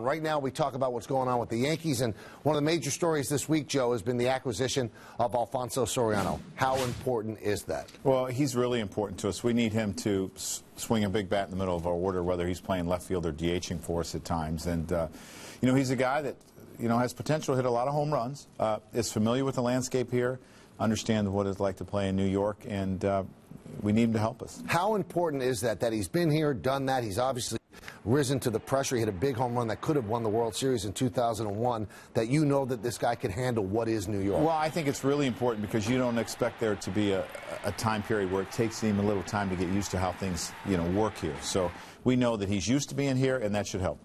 Right now, we talk about what's going on with the Yankees, and one of the major stories this week, Joe, has been the acquisition of Alfonso Soriano. How important is that? Well, he's really important to us. We need him to swing a big bat in the middle of our order, whether he's playing left field or DHing for us at times. And, you know, he's a guy that, you know, has potential to hit a lot of home runs, is familiar with the landscape here, understands what it's like to play in New York, and we need him to help us. How important is that he's been here, done that? He's obviously risen to the pressure. He hit a big home run that could have won the World Series in 2001, that you know that this guy could handle what is New York. Well, I think it's really important because you don't expect there to be a time period where it takes him a little time to get used to how things, you know, work here. So we know that he's used to being here, and that should help.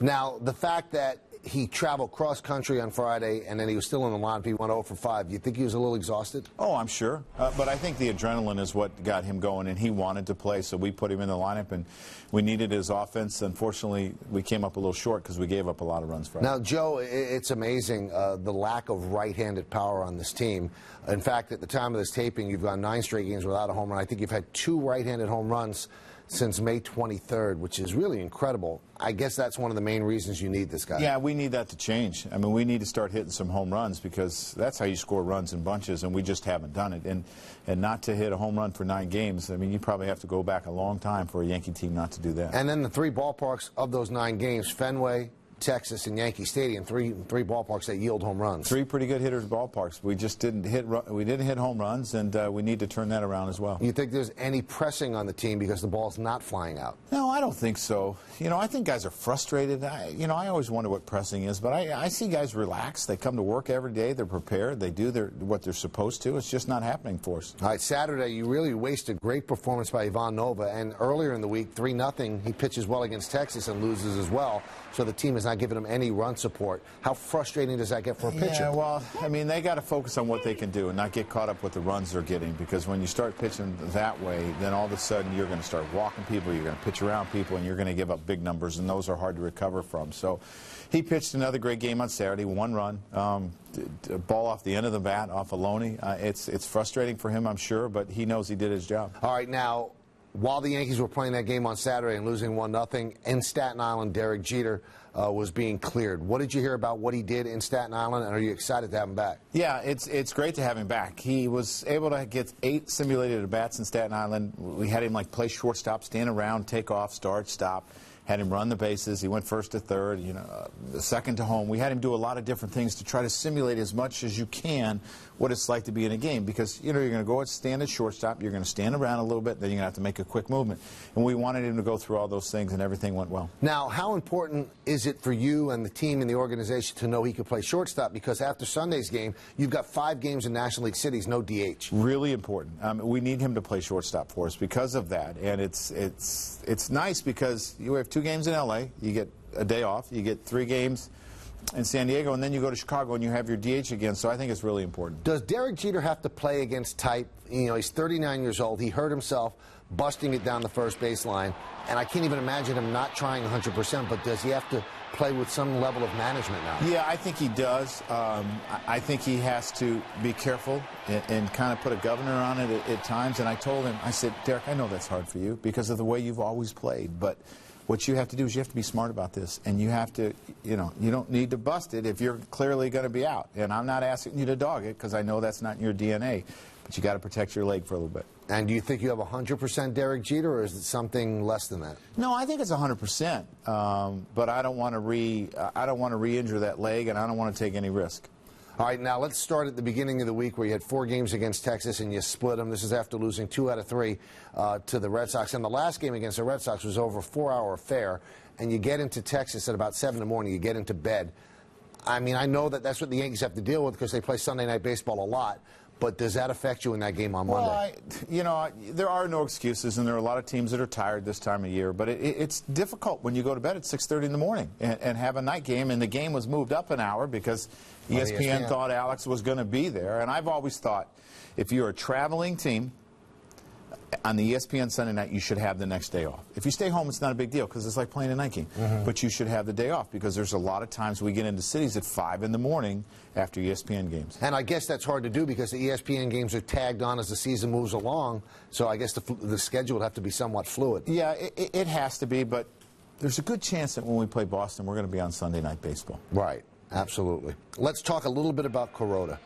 Now, the fact that he traveled cross-country on Friday, and then he was still in the lineup. He went 0 for 5. Do you think he was a little exhausted? Oh, I'm sure. But I think the adrenaline is what got him going, and he wanted to play, so we put him in the lineup, and we needed his offense. Unfortunately, we came up a little short because we gave up a lot of runs Friday. Now, Joe, it's amazing the lack of right-handed power on this team. In fact, at the time of this taping, you've gone 9 straight games without a home run. I think you've had 2 right-handed home runs since May 23rd, which is really incredible. I guess that's one of the main reasons you need this guy. Yeah, we need that to change. I mean, we need to start hitting some home runs because that's how you score runs in bunches, and we just haven't done it. And not to hit a home run for 9 games, I mean, you probably have to go back a long time for a Yankee team not to do that. And then the 3 ballparks of those 9 games, Fenway, Texas, and Yankee Stadium, three ballparks that yield home runs. 3 pretty good hitters ballparks. We just didn't hit home runs, and we need to turn that around as well. You think there's any pressing on the team because the ball's not flying out? No, I don't think so. You know, I think guys are frustrated. I always wonder what pressing is, but I see guys relaxed. They come to work every day. They're prepared. They do what they're supposed to. It's just not happening for us. All right, Saturday, you really wasted great performance by Ivan Nova, and earlier in the week, 3-0, he pitches well against Texas and loses as well, so the team is not giving him any run support. How frustrating does that get for a pitcher? Yeah, well, I mean, they got to focus on what they can do and not get caught up with the runs they're getting, because when you start pitching that way, then all of a sudden you're going to start walking people, you're going to pitch around people, and you're going to give up big numbers, and those are hard to recover from. So he pitched another great game on Saturday, 1 run, ball off the end of the bat, off a Loney. It's frustrating for him, I'm sure, but he knows he did his job. All right, now, while the Yankees were playing that game on Saturday and losing 1-0, in Staten Island, Derek Jeter was being cleared. What did you hear about what he did in Staten Island, and are you excited to have him back? Yeah, it's great to have him back. He was able to get 8 simulated at-bats in Staten Island. We had him play shortstop, stand around, take off, start, stop. Had him run the bases. He went first to third, second to home. We had him do a lot of different things to try to simulate as much as you can what it's like to be in a game, because you're going to go and stand at shortstop, you're going to stand around a little bit, then you're going to have to make a quick movement. And we wanted him to go through all those things, and everything went well. Now, how important is it for you and the team and the organization to know he could play shortstop? Because after Sunday's game, you've got 5 games in National League cities, no DH. Really important. We need him to play shortstop for us because of that. And it's nice because you have 2 games in L.A., you get a day off, you get 3 games in San Diego, and then you go to Chicago and you have your DH again, so I think it's really important. Does Derek Jeter have to play against type? You know, he's 39 years old. He hurt himself busting it down the first baseline, and I can't even imagine him not trying 100%, but does he have to play with some level of management now? Yeah, I think he does. I think he has to be careful and kind of put a governor on it at times, and I told him, I said, Derek, I know that's hard for you because of the way you've always played, but what you have to do is you have to be smart about this, and you have to, you don't need to bust it if you're clearly going to be out. And I'm not asking you to dog it because I know that's not in your DNA, but you got to protect your leg for a little bit. And do you think you have 100% Derek Jeter, or is it something less than that? No, I think it's 100%, but I don't want to re-injure that leg, and I don't want to take any risk. All right, now let's start at the beginning of the week where you had 4 games against Texas and you split them. This is after losing 2 out of 3 to the Red Sox. And the last game against the Red Sox was over a 4-hour affair. And you get into Texas at about 7 in the morning. You get into bed. I mean, I know that that's what the Yankees have to deal with because they play Sunday Night Baseball a lot. But does that affect you in that game on Monday? Well, there are no excuses, and there are a lot of teams that are tired this time of year. But it's difficult when you go to bed at 6:30 in the morning and have a night game, and the game was moved up an hour because ESPN thought Alex was going to be there. And I've always thought if you're a traveling team, on the ESPN Sunday night, you should have the next day off. If you stay home, it's not a big deal because it's like playing a night game. But you should have the day off because there's a lot of times we get into cities at 5 in the morning after ESPN games. And I guess that's hard to do because the ESPN games are tagged on as the season moves along. So I guess the schedule would have to be somewhat fluid. Yeah, it has to be, but there's a good chance that when we play Boston, we're going to be on Sunday Night Baseball. Right, absolutely. Let's talk a little bit about Kuroda.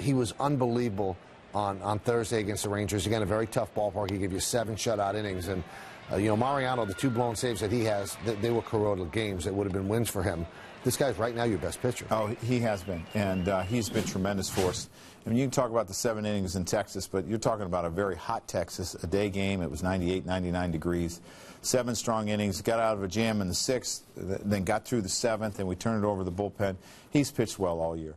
He was unbelievable on Thursday against the Rangers. Again, a very tough ballpark. He gave you 7 shutout innings. And, Mariano, the 2 blown saves that he has, they were Kuroda games that would have been wins for him. This guy's right now your best pitcher. Oh, he has been, and he's been tremendous for us. I mean, you can talk about the 7 innings in Texas, but you're talking about a very hot Texas, a day game. It was 98, 99 degrees. 7 strong innings, got out of a jam in the 6th, then got through the 7th, and we turned it over to the bullpen. He's pitched well all year.